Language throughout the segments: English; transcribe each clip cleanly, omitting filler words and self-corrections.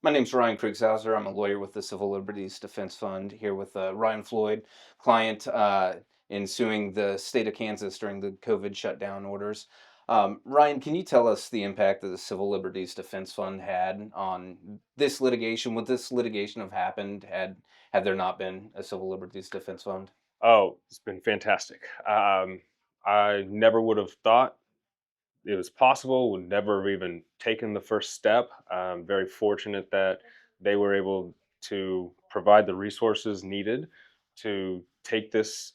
My name's Ryan Kriegshauser. I'm a lawyer with the Civil Liberties Defense Fund here with Ryan Floyd, client in suing the state of Kansas during the COVID shutdown orders. Ryan, can you tell us the impact that the Civil Liberties Defense Fund had on this litigation? Would this litigation have happened had there not been a Civil Liberties Defense Fund? Oh, it's been fantastic. I never would have thought it was possible, would never have even taken the first step. I'm very fortunate that they were able to provide the resources needed to take this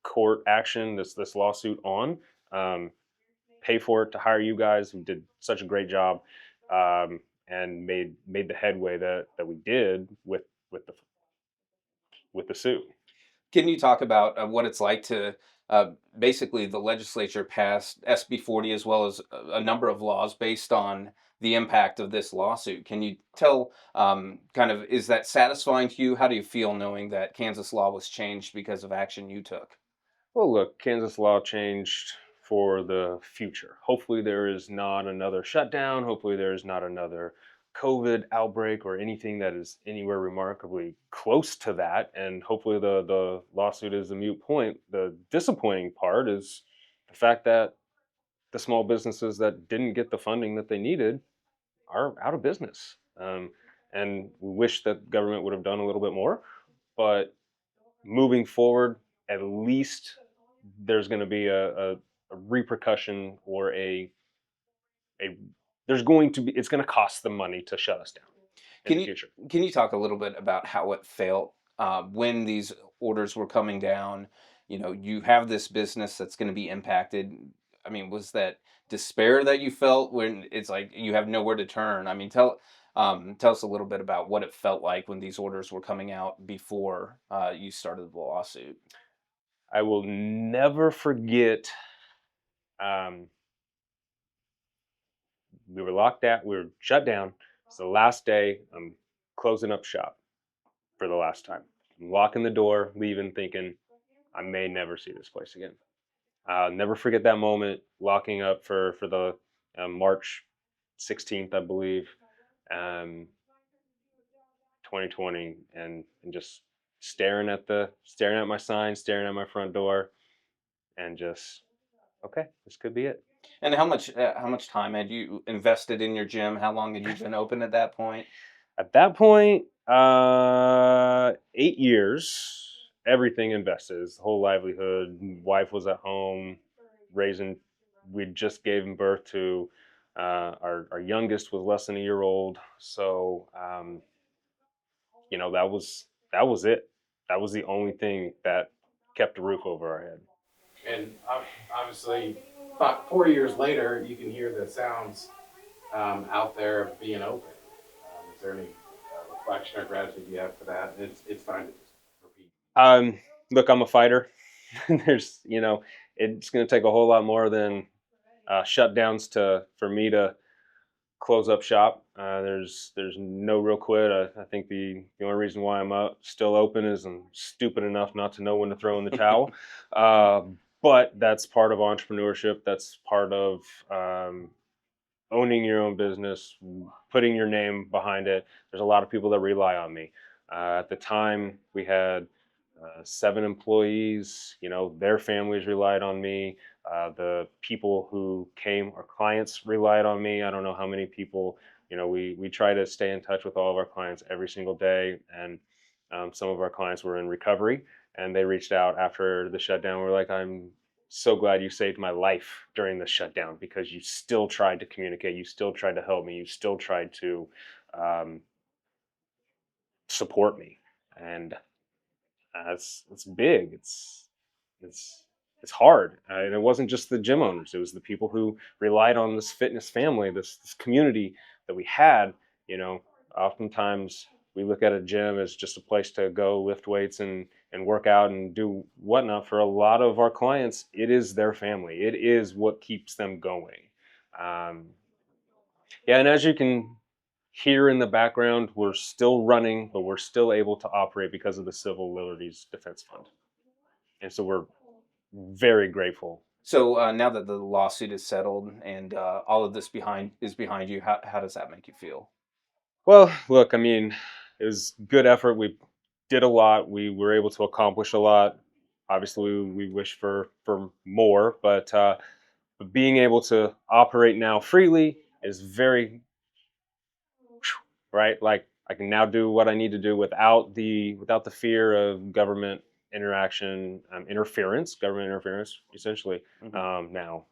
court action, this lawsuit on, um, pay for it, to hire you guys who did such a great job, and made the headway that we did with the with the suit. Can you talk about what it's like to basically the legislature passed SB 40 as well as a number of laws based on the impact of this lawsuit? Can you tell kind of is that satisfying to you? How do you feel knowing that Kansas law was changed because of action you took? Well, look, Kansas law changed for the future. Hopefully, there is not another shutdown. Hopefully, there is not another COVID outbreak or anything that is anywhere remarkably close to that. And hopefully, the lawsuit is a mute point. The disappointing part is the fact that the small businesses that didn't get the funding that they needed are out of business. And we wish that government would have done a little bit more. But moving forward, at least there's going to be a repercussion or a there's going to be it's going to cost them money to shut us down in Can the you future. can you talk a little bit about how it felt when these orders were coming down? You know, you have this business that's going to be impacted. I mean, was that despair that you felt when it's like you have nowhere to turn? I mean, tell us a little bit about what it felt like when these orders were coming out before you started the lawsuit. I will never forget. Um, we were locked out. We were shut down. It's the last day. I'm closing up shop for the last time. I'm locking the door, leaving, thinking I may never see this place again. I'll never forget that moment, locking up for the March 16th, I believe, um, 2020, and just staring at my sign, staring at my front door, and just okay, this could be it. And how much time had you invested in your gym? How long had you been open at that point? At that point, 8 years, everything invested. His whole livelihood. Wife was at home, raising. We just gave birth to our youngest was less than a year old. So that was it. That was the only thing that kept a roof over our head. And obviously, about 4 years later, you can hear the sounds out there being open. Is there any reflection or gratitude you have for that? It's fine to just repeat. Um, Look, I'm a fighter. There's, it's going to take a whole lot more than shutdowns to for me to close up shop. There's no real quit. I think the only reason why I'm still open is I'm stupid enough not to know when to throw in the towel. Uh, but that's part of entrepreneurship. That's part of owning your own business, putting your name behind it. There's a lot of people that rely on me. At the time, we had 7 employees. Their families relied on me. The people who came, our clients, relied on me. I don't know how many people. We try to stay in touch with all of our clients every single day, and some of our clients were in recovery, and they reached out after the shutdown. We're like, I'm so glad you saved my life during the shutdown because you still tried to communicate, you still tried to help me, you still tried to um, support me, and it's big. It's it's hard, and it wasn't just the gym owners. It was the people who relied on this fitness family, this community that we had. Oftentimes we look at a gym as just a place to go lift weights and work out and do whatnot. For a lot of our clients, it is their family. It is what keeps them going. Um, yeah, and as you can hear in the background, we're still running, but we're still able to operate because of the Civil Liberties Defense Fund. And so we're very grateful So now that the lawsuit is settled and all of this behind you, how does that make you feel? Well, look, I mean, it was good effort. We did a lot. We were able to accomplish a lot. Obviously, we wish for more, but being able to operate now freely is very right. Like I can now do what I need to do without the fear of government interaction, interference, government interference, essentially. Mhm. Now,